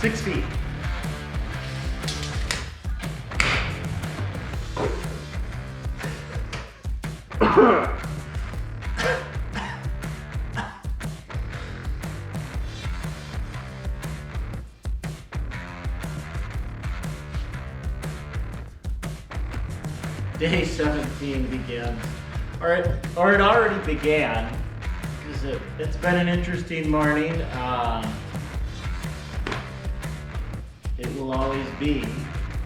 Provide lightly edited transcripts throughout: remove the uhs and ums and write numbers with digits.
6 feet. Day 17 begins, or it already began, because it's been an interesting morning. It will always be,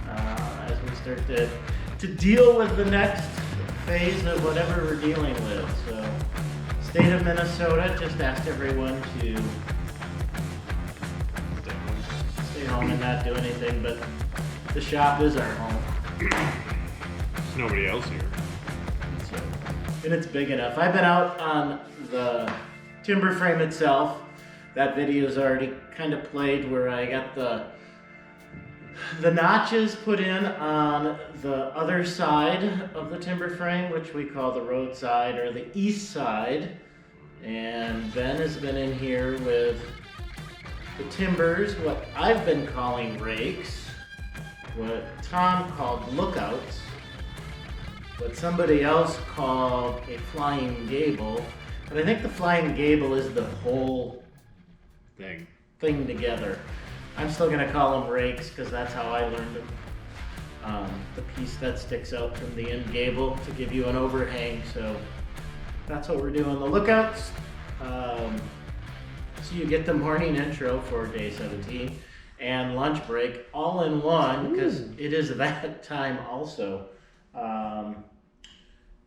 as we start to deal with the next phase of whatever we're dealing with. So, state of Minnesota just asked everyone to stay home and not do anything, but the shop is our home. There's nobody else here. So, and it's big enough. I've been out on the timber frame itself. That video's already kind of played where I got the notches put in on the other side of the timber frame, which we call the road side or the east side. And Ben has been in here with the timbers, what I've been calling rakes, what Tom called lookouts, what somebody else called a flying gable. But I think the flying gable is the whole Thing. together. I'm still gonna call them rakes because that's how I learned them. The piece that sticks out from the end gable to give you an overhang. So that's what we're doing. The lookouts. So you get the morning intro for day 17 and lunch break all in one because it is that time also.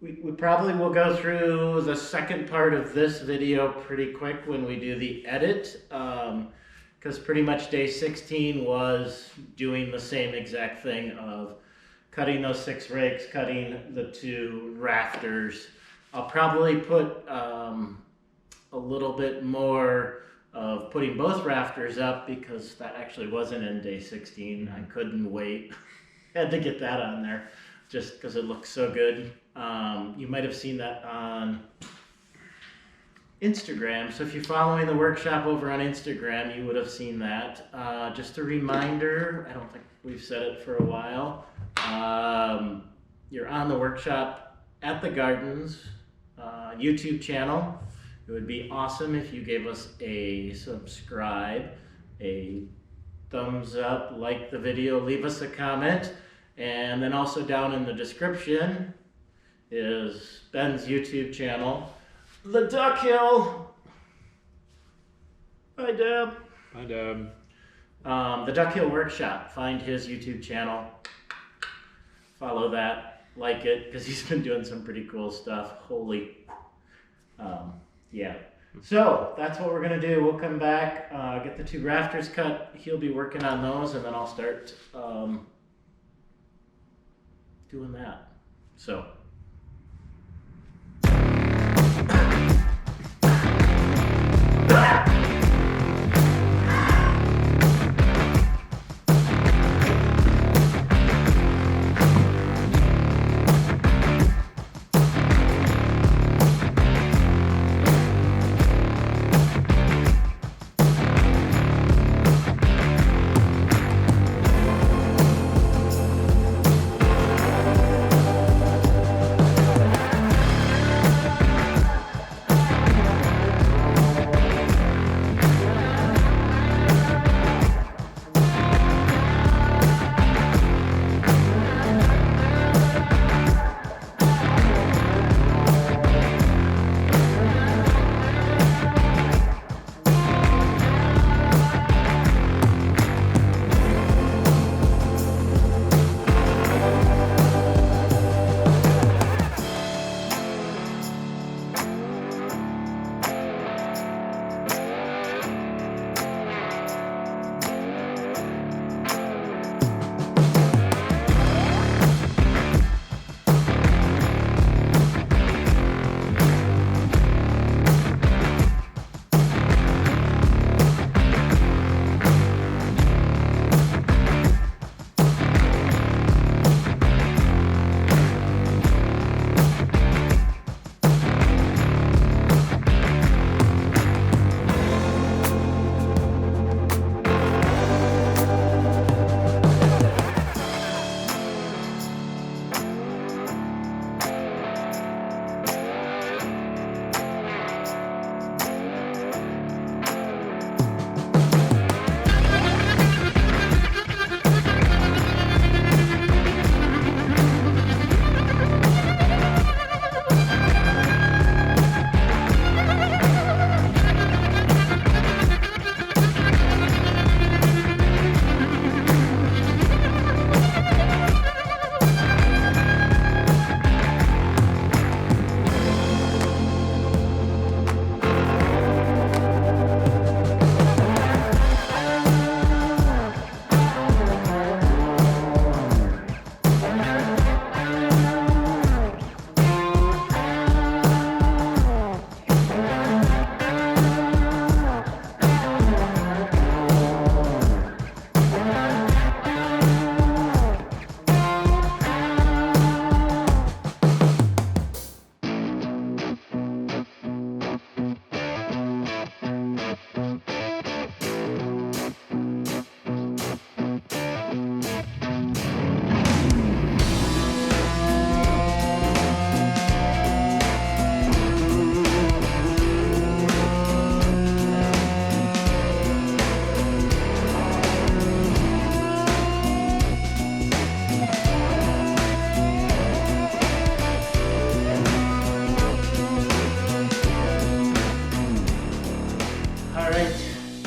We probably will go through the second part of this video pretty quick when we do the edit. Because pretty much day 16 was doing the same exact thing of cutting those 6 rakes, cutting the 2 rafters. I'll probably put a little bit more of putting both rafters up because that actually wasn't in day 16. I couldn't wait. Had to get that on there just because it looks so good. You might have seen that on Instagram. So if you're following the workshop over on Instagram, you would have seen that. Just a reminder, I don't think we've said it for a while. You're on the workshop at the Gardens YouTube channel. It would be awesome if you gave us a subscribe, a thumbs up, like the video, leave us a comment. And then also down in the description is Ben's YouTube channel. The Duck Hill. Hi, Deb. Hi, Deb. The Duck Hill Workshop. Find his YouTube channel. Follow that. Like it, because he's been doing some pretty cool stuff. Holy. Yeah. So, that's what we're going to do. We'll come back, get the 2 rafters cut. He'll be working on those, and then I'll start doing that. So.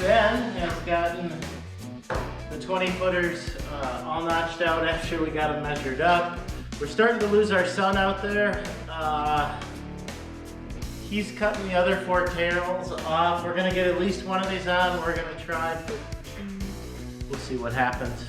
Ben has gotten the 20 footers all notched out after we got them measured up. We're starting to lose our sun out there. He's cutting the other 4 tails off. We're gonna get at least one of these on. We're gonna try, but we'll see what happens.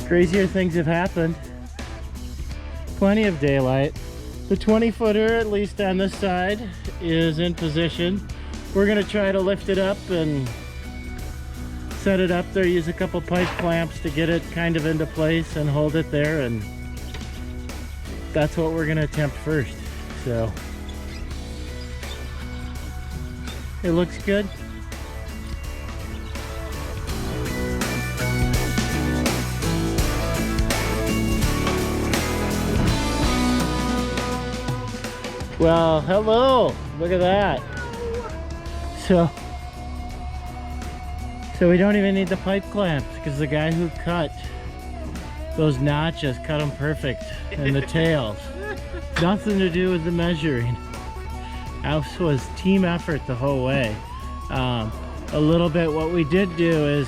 Crazier things have happened. Plenty of daylight. The 20 footer, at least on this side, is in position. We're gonna try to lift it up and set it up there, use a couple pipe clamps to get it kind of into place and hold it there, and that's what we're gonna attempt first. So it looks good. Well, hello, look at that. So we don't even need the pipe clamps because the guy who cut those notches cut them perfect in the tails. Nothing to do with the measuring. This was team effort the whole way. A little bit what we did do is,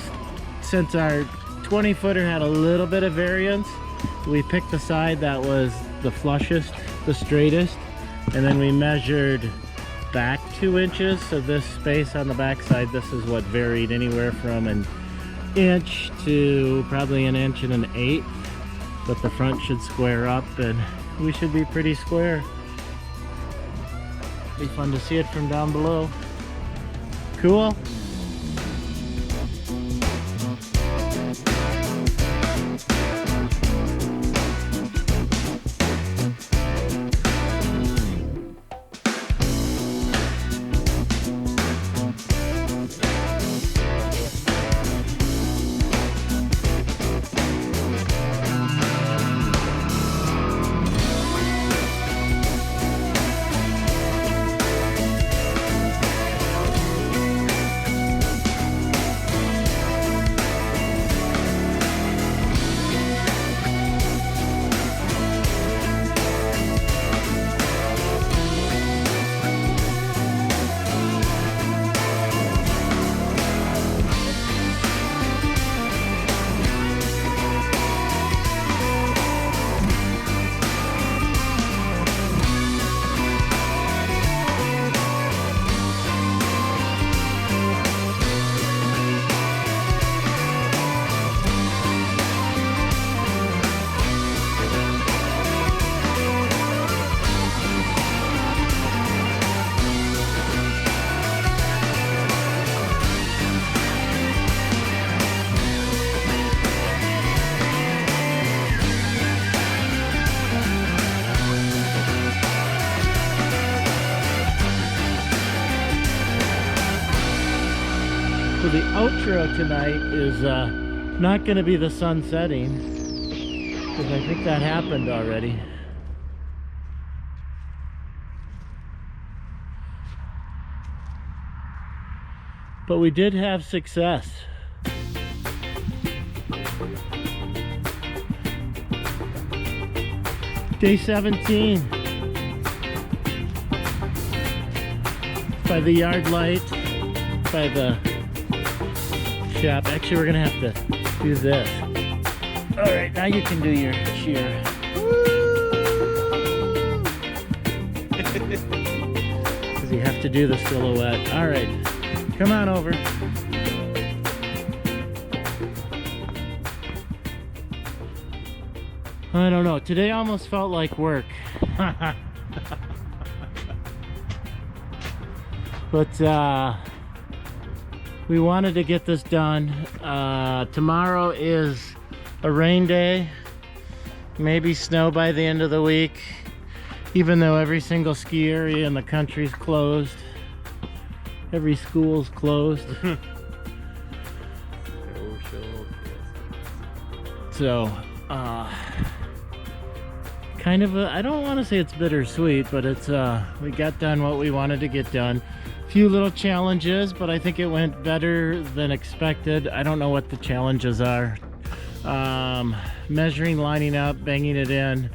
since our 20 footer had a little bit of variance, we picked the side that was the flushest, the straightest, and then we measured back 2 inches. So this space on the back side, this is what varied anywhere from an inch to probably an inch and an eighth, but the front should square up and we should be pretty square. Be fun to see it from down below. Cool. So the outro tonight is not going to be the sun setting, because I think that happened already. But we did have success. Day 17. By the yard light, by the shop. Actually, we're gonna have to do this. All right, now you can do your cheer. Because you have to do the silhouette. All right, come on over. I don't know. Today almost felt like work. But we wanted to get this done. Tomorrow is a rain day. Maybe snow by the end of the week. Even though every single ski area in the country's closed. Every school's closed. So, kind of I don't want to say it's bittersweet, but it's we got done what we wanted to get done. Few little challenges, but I think it went better than expected. I don't know what the challenges are. Measuring, lining up, banging it in,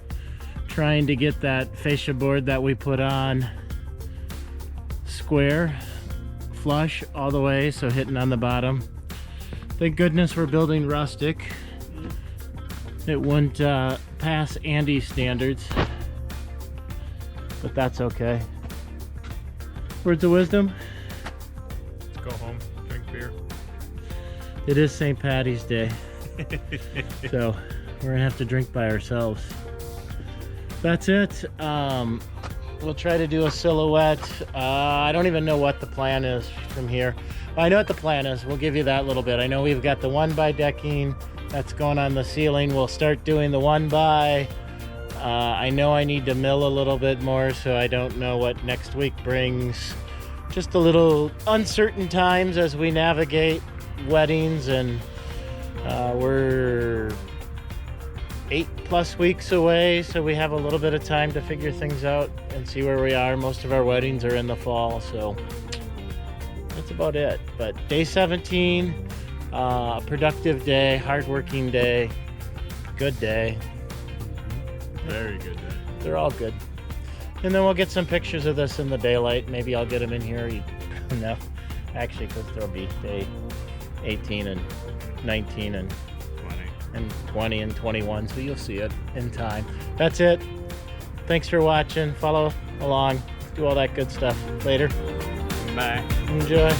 trying to get that fascia board that we put on square, flush all the way, so hitting on the bottom. Thank goodness we're building rustic. It wouldn't pass Andy's standards, but that's okay. Words of wisdom? Let's go home, drink beer. It is St. Patty's Day, so we're gonna have to drink by ourselves. That's it. We'll try to do a silhouette. I don't even know what the plan is from here. I know what the plan is. We'll give you that little bit. I know we've got the 1x decking that's going on the ceiling. We'll start doing the 1x. I know I need to mill a little bit more, so I don't know what next week brings. Just a little uncertain times as we navigate weddings, and we're 8+ weeks away, so we have a little bit of time to figure things out and see where we are. Most of our weddings are in the fall, so that's about it. But day 17, productive day, hardworking day, good day. Very good day. They're all good. And then we'll get some pictures of this in the daylight. Maybe I'll get them in here. No, actually, because there'll be day 18 and 19 and 20 and 21, so you'll see it in time. That's it. Thanks for watching. Follow along. Do all that good stuff. Later. Bye. Enjoy.